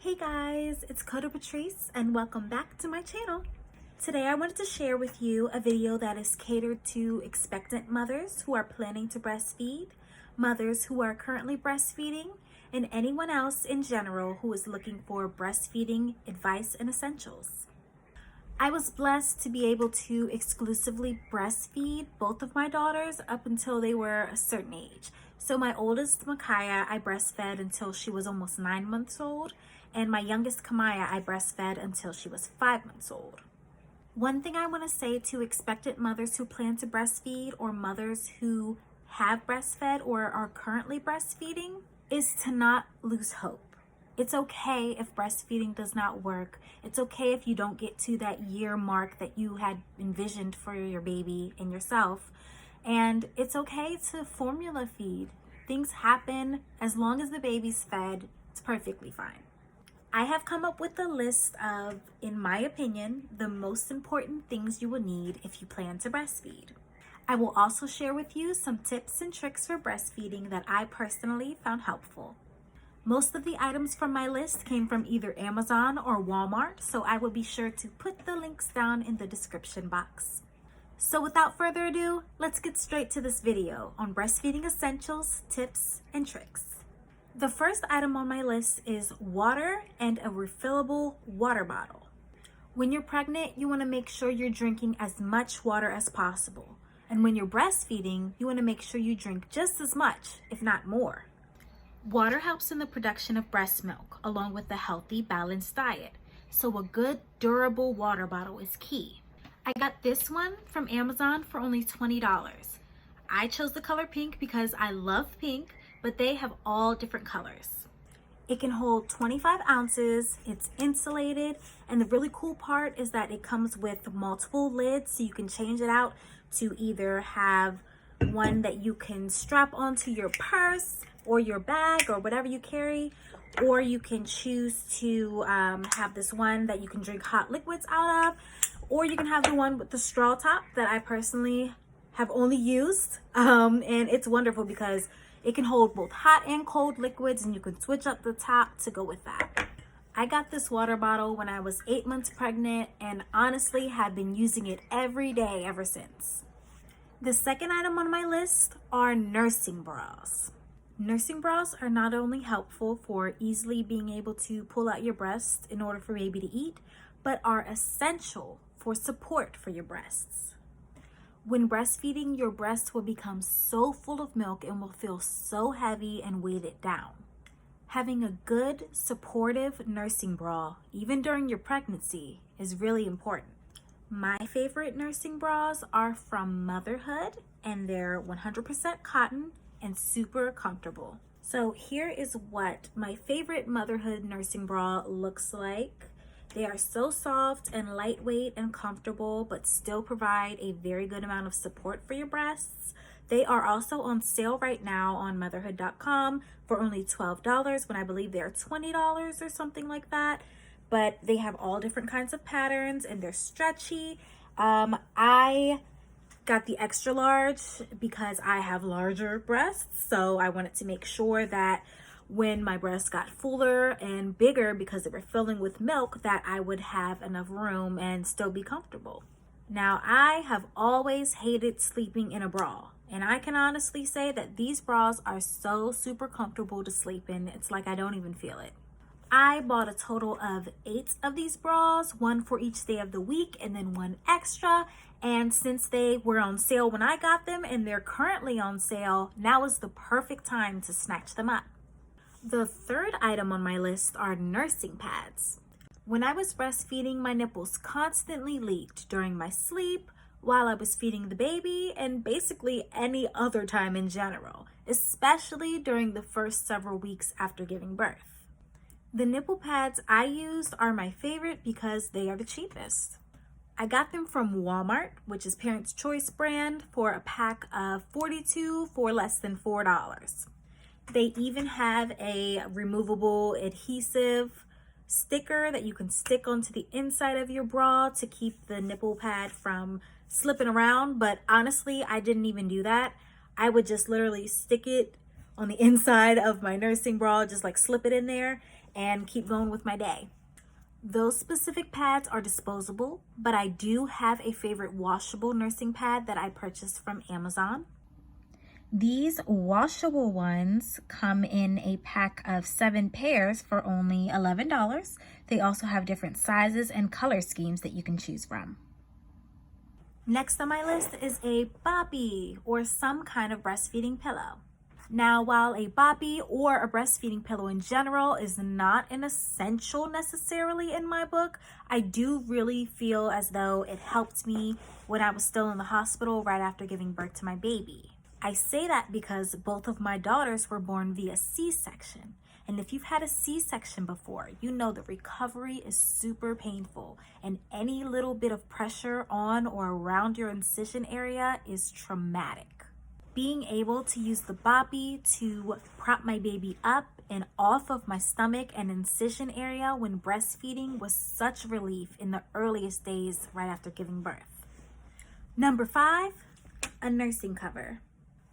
Hey guys, it's Coda Patrice and welcome back to my channel. Today I wanted to share with you a video that is catered to expectant mothers who are planning to breastfeed, mothers who are currently breastfeeding, and anyone else in general who is looking for breastfeeding advice and essentials. I was blessed to be able to exclusively breastfeed both of my daughters up until they were a certain age. So my oldest, Micaiah, I breastfed until she was almost 9 months old, and my youngest, Kamaya, I breastfed until she was 5 months old. One thing I want to say to expectant mothers who plan to breastfeed or mothers who have breastfed or are currently breastfeeding is to not lose hope. It's okay if breastfeeding does not work. It's okay if you don't get to that year mark that you had envisioned for your baby and yourself. And it's okay to formula feed. Things happen. As long as the baby's fed, it's perfectly fine. I have come up with a list of, in my opinion, the most important things you will need if you plan to breastfeed. I will also share with you some tips and tricks for breastfeeding that I personally found helpful. Most of the items from my list came from either Amazon or Walmart, so I will be sure to put the links down in the description box. So without further ado, let's get straight to this video on breastfeeding essentials, tips, and tricks. The first item on my list is water and a refillable water bottle. When you're pregnant, you want to make sure you're drinking as much water as possible. And when you're breastfeeding, you want to make sure you drink just as much, if not more. Water helps in the production of breast milk, along with a healthy, balanced diet. So a good, durable water bottle is key. I got this one from Amazon for only $20. I chose the color pink because I love pink, but they have all different colors. It can hold 25 ounces, it's insulated, and the really cool part is that it comes with multiple lids, so you can change it out to either have one that you can strap onto your purse or your bag or whatever you carry, or you can choose to have this one that you can drink hot liquids out of, or you can have the one with the straw top that I personally have only used, and it's wonderful because it can hold both hot and cold liquids, and you can switch up the top to go with that. I got this water bottle when I was 8 months pregnant and honestly have been using it every day ever since. The second item on my list are nursing bras. Nursing bras are not only helpful for easily being able to pull out your breast in order for baby to eat, but are essential for support for your breasts. When breastfeeding, your breast will become so full of milk and will feel so heavy and weighted down. Having a good, supportive nursing bra, even during your pregnancy, is really important. My favorite nursing bras are from Motherhood, and they're 100% cotton and super comfortable. So here is what my favorite Motherhood nursing bra looks like. They are so soft and lightweight and comfortable, but still provide a very good amount of support for your breasts. They are also on sale right now on motherhood.com for only $12 when I believe they are $20 or something like that. But they have all different kinds of patterns and they're stretchy. I got the extra large because I have larger breasts, so I wanted to make sure that when my breasts got fuller and bigger because they were filling with milk, that I would have enough room and still be comfortable. Now, I have always hated sleeping in a bra, and I can honestly say that these bras are so super comfortable to sleep in. It's like I don't even feel it. I bought a total of 8 of these bras, one for each day of the week and then one extra. And since they were on sale when I got them and they're currently on sale, now is the perfect time to snatch them up. The third item on my list are nursing pads. When I was breastfeeding, my nipples constantly leaked during my sleep, while I was feeding the baby, and basically any other time in general, especially during the first several weeks after giving birth. The nipple pads I used are my favorite because they are the cheapest. I got them from Walmart, which is Parents' Choice brand, for a pack of 42 for less than $4. They even have a removable adhesive sticker that you can stick onto the inside of your bra to keep the nipple pad from slipping around. But honestly, I didn't even do that. I would just literally stick it on the inside of my nursing bra, just like slip it in there, and keep going with my day. Those specific pads are disposable, but I do have a favorite washable nursing pad that I purchased from Amazon. These washable ones come in a pack of 7 pairs for only $11. They also have different sizes and color schemes that you can choose from. Next on my list is a boppy, or some kind of breastfeeding pillow. Now, while a boppy or a breastfeeding pillow in general is not an essential necessarily in my book, I do really feel as though it helped me when I was still in the hospital right after giving birth to my baby. I say that because both of my daughters were born via C-section. And if you've had a C-section before, you know the recovery is super painful, and any little bit of pressure on or around your incision area is traumatic. Being able to use the boppy to prop my baby up and off of my stomach and incision area when breastfeeding was such relief in the earliest days right after giving birth. Number 5, a nursing cover.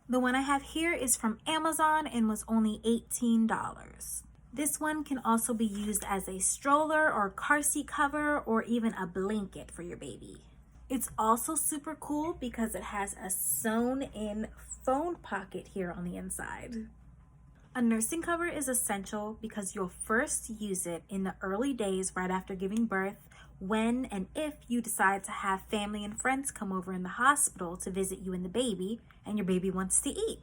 The one I have here is from Amazon and was only $18. This one can also be used as a stroller or car seat cover or even a blanket for your baby. It's also super cool because it has a sewn-in phone pocket here on the inside. A nursing cover is essential because you'll first use it in the early days right after giving birth, when and if you decide to have family and friends come over in the hospital to visit you and the baby, and your baby wants to eat.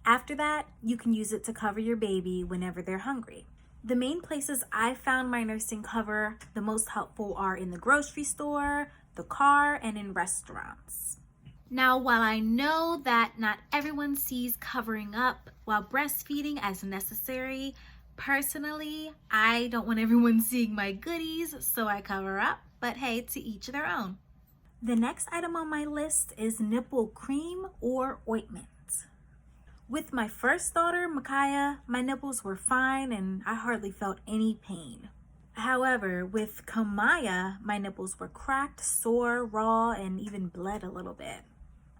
After that, you can use it to cover your baby whenever they're hungry. The main places I found my nursing cover the most helpful are in the grocery store, the car, and in restaurants. Now, while I know that not everyone sees covering up while breastfeeding as necessary, personally, I don't want everyone seeing my goodies, so I cover up, but hey, to each their own. The next item on my list is nipple cream or ointment. With my first daughter, Micaiah, my nipples were fine and I hardly felt any pain. However, with Kamaya, my nipples were cracked, sore, raw, and even bled a little bit.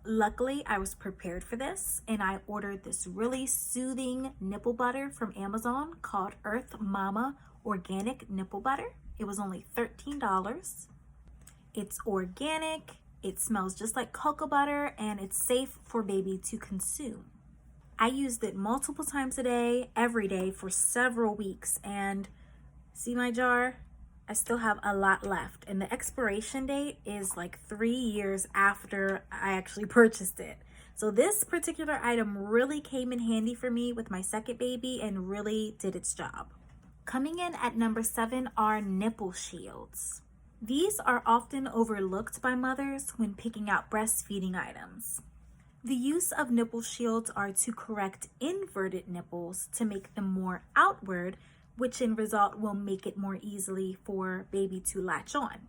Luckily, I was prepared for this, and I ordered this really soothing nipple butter from Amazon called Earth Mama Organic Nipple Butter. It was only $13. It's organic, it smells just like cocoa butter, and it's safe for baby to consume. I used it multiple times a day, every day for several weeks, and see my jar? I still have a lot left, and the expiration date is like 3 years after I actually purchased it. So this particular item really came in handy for me with my second baby and really did its job. Coming in at number 7 are nipple shields. These are often overlooked by mothers when picking out breastfeeding items. The use of nipple shields are to correct inverted nipples to make them more outward, which in result will make it more easily for baby to latch on.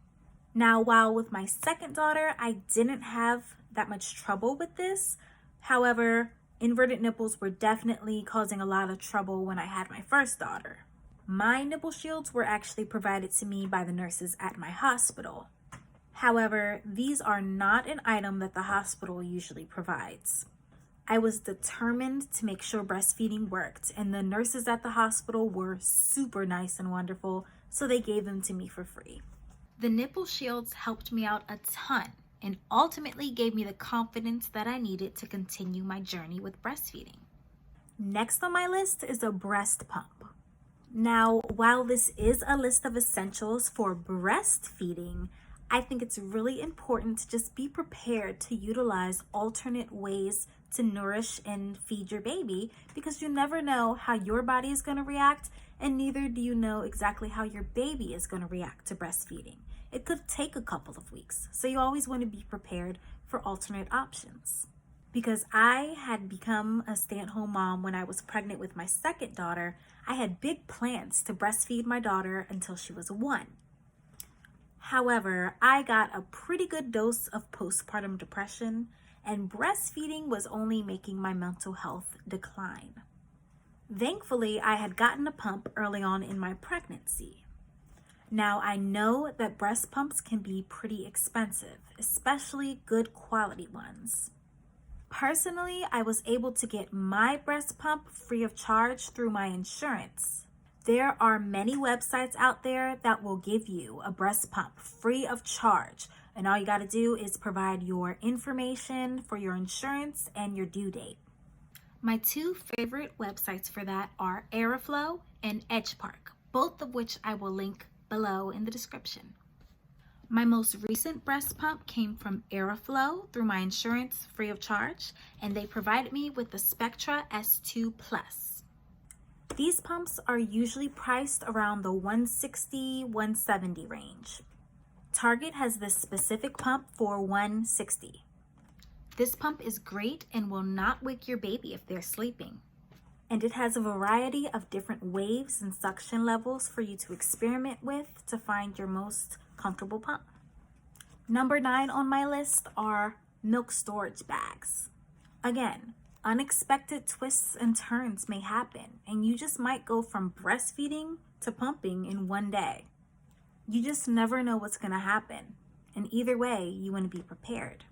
Now, while with my second daughter, I didn't have that much trouble with this. However, inverted nipples were definitely causing a lot of trouble when I had my first daughter. My nipple shields were actually provided to me by the nurses at my hospital. However, these are not an item that the hospital usually provides. I was determined to make sure breastfeeding worked, and the nurses at the hospital were super nice and wonderful, so they gave them to me for free. The nipple shields helped me out a ton and ultimately gave me the confidence that I needed to continue my journey with breastfeeding. Next on my list is a breast pump. Now, while this is a list of essentials for breastfeeding, I think it's really important to just be prepared to utilize alternate ways to nourish and feed your baby, because you never know how your body is going to react, and neither do you know exactly how your baby is going to react to breastfeeding. It could take a couple of weeks, so you always want to be prepared for alternate options. Because I had become a stay-at-home mom when I was pregnant with my second daughter, I had big plans to breastfeed my daughter until she was 1. However, I got a pretty good dose of postpartum depression, and breastfeeding was only making my mental health decline. Thankfully, I had gotten a pump early on in my pregnancy. Now, I know that breast pumps can be pretty expensive, especially good quality ones. Personally, I was able to get my breast pump free of charge through my insurance. There are many websites out there that will give you a breast pump free of charge. And all you got to do is provide your information for your insurance and your due date. My two favorite websites for that are Aeroflow and EdgePark, both of which I will link below in the description. My most recent breast pump came from Aeroflow through my insurance free of charge, and they provided me with the Spectra S2 Plus. These pumps are usually priced around the $160-$170 range. Target has this specific pump for $160. This pump is great and will not wake your baby if they're sleeping. And it has a variety of different waves and suction levels for you to experiment with to find your most comfortable pump. Number 9 on my list are milk storage bags. Again, unexpected twists and turns may happen, and you just might go from breastfeeding to pumping in one day. You just never know what's going to happen, and either way, you want to be prepared.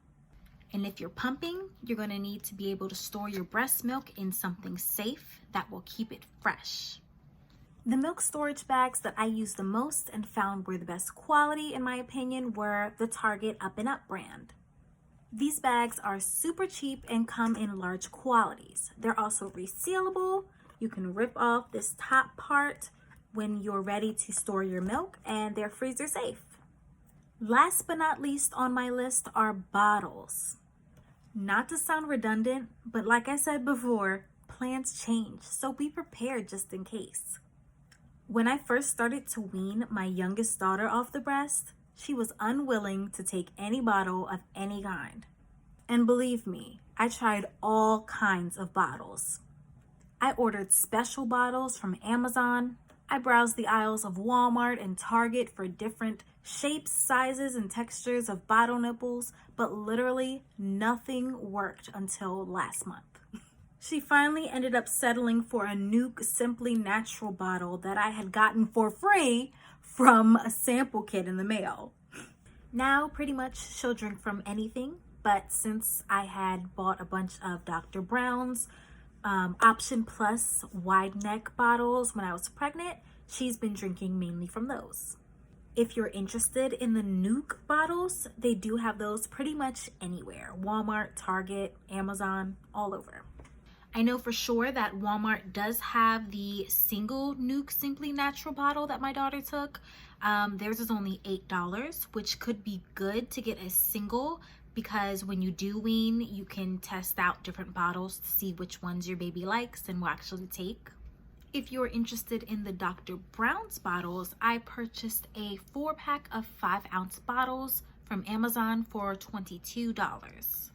And if you're pumping, you're going to need to be able to store your breast milk in something safe that will keep it fresh. The milk storage bags that I used the most and found were the best quality, in my opinion, were the Target Up and Up brand. These bags are super cheap and come in large quantities. They're also resealable. You can rip off this top part when you're ready to store your milk, and they're freezer safe. Last but not least on my list are bottles. Not to sound redundant, but like I said before, plans change, so be prepared just in case. When I first started to wean my youngest daughter off the breast, she was unwilling to take any bottle of any kind. And believe me, I tried all kinds of bottles. I ordered special bottles from Amazon. I browsed the aisles of Walmart and Target for different shapes, sizes, and textures of bottle nipples, but literally nothing worked until last month. She finally ended up settling for a Nuke Simply Natural bottle that I had gotten for free from a sample kit in the mail. Now, pretty much she'll drink from anything, but since I had bought a bunch of Dr. Brown's Option Plus wide neck bottles when I was pregnant, she's been drinking mainly from those. If you're interested in the Nuke bottles, they do have those pretty much anywhere. Walmart, Target, Amazon, all over. I know for sure that Walmart does have the single Nuke Simply Natural bottle that my daughter took. Theirs is only $8, which could be good to get a single, because when you do wean, you can test out different bottles to see which ones your baby likes and will actually take. If you're interested in the Dr. Brown's bottles, I purchased a 4-pack of 5-ounce bottles from Amazon for $22.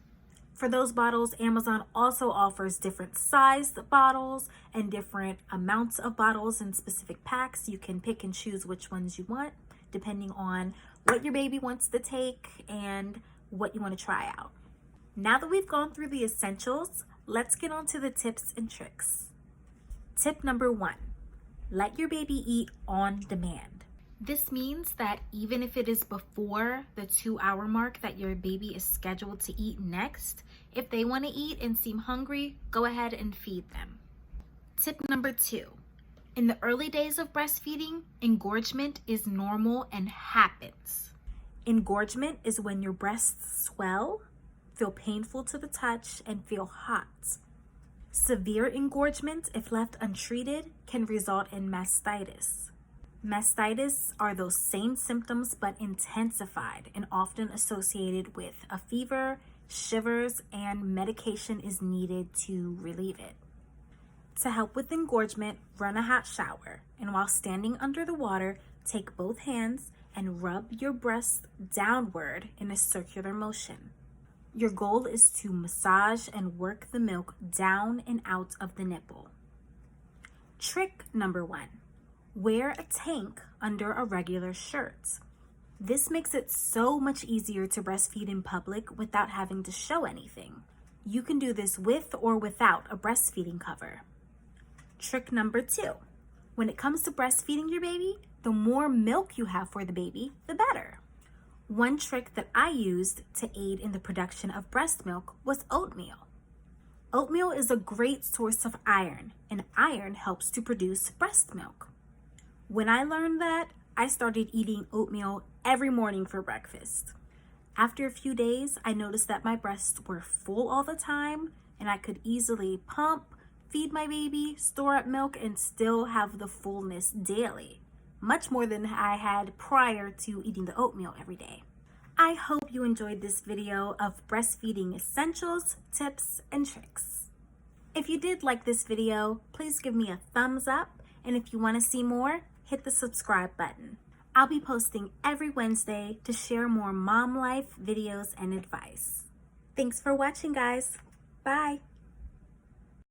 For those bottles, Amazon also offers different sized bottles and different amounts of bottles in specific packs. You can pick and choose which ones you want, depending on what your baby wants to take and what you want to try out. Now that we've gone through the essentials, let's get on to the tips and tricks. Tip number 1, let your baby eat on demand. This means that even if it is before the 2-hour mark that your baby is scheduled to eat next, if they want to eat and seem hungry, go ahead and feed them. Tip number 2, in the early days of breastfeeding, engorgement is normal and happens. Engorgement is when your breasts swell, feel painful to the touch, and feel hot. Severe engorgement, if left untreated, can result in mastitis. Mastitis are those same symptoms but intensified and often associated with a fever, shivers, and medication is needed to relieve it. To help with engorgement, run a hot shower, and while standing under the water, take both hands and rub your breast downward in a circular motion. Your goal is to massage and work the milk down and out of the nipple. Trick number 1, wear a tank under a regular shirt. This makes it so much easier to breastfeed in public without having to show anything. You can do this with or without a breastfeeding cover. Trick number 2, when it comes to breastfeeding your baby, the more milk you have for the baby, the better. One trick that I used to aid in the production of breast milk was oatmeal. Oatmeal is a great source of iron, and iron helps to produce breast milk. When I learned that, I started eating oatmeal every morning for breakfast. After a few days, I noticed that my breasts were full all the time and I could easily pump, feed my baby, store up milk, and still have the fullness daily, much more than I had prior to eating the oatmeal every day. I hope you enjoyed this video of breastfeeding essentials, tips, and tricks. If you did like this video, please give me a thumbs up, and if you want to see more, hit the subscribe button. I'll be posting every Wednesday to share more mom life videos and advice. Thanks for watching, guys. Bye.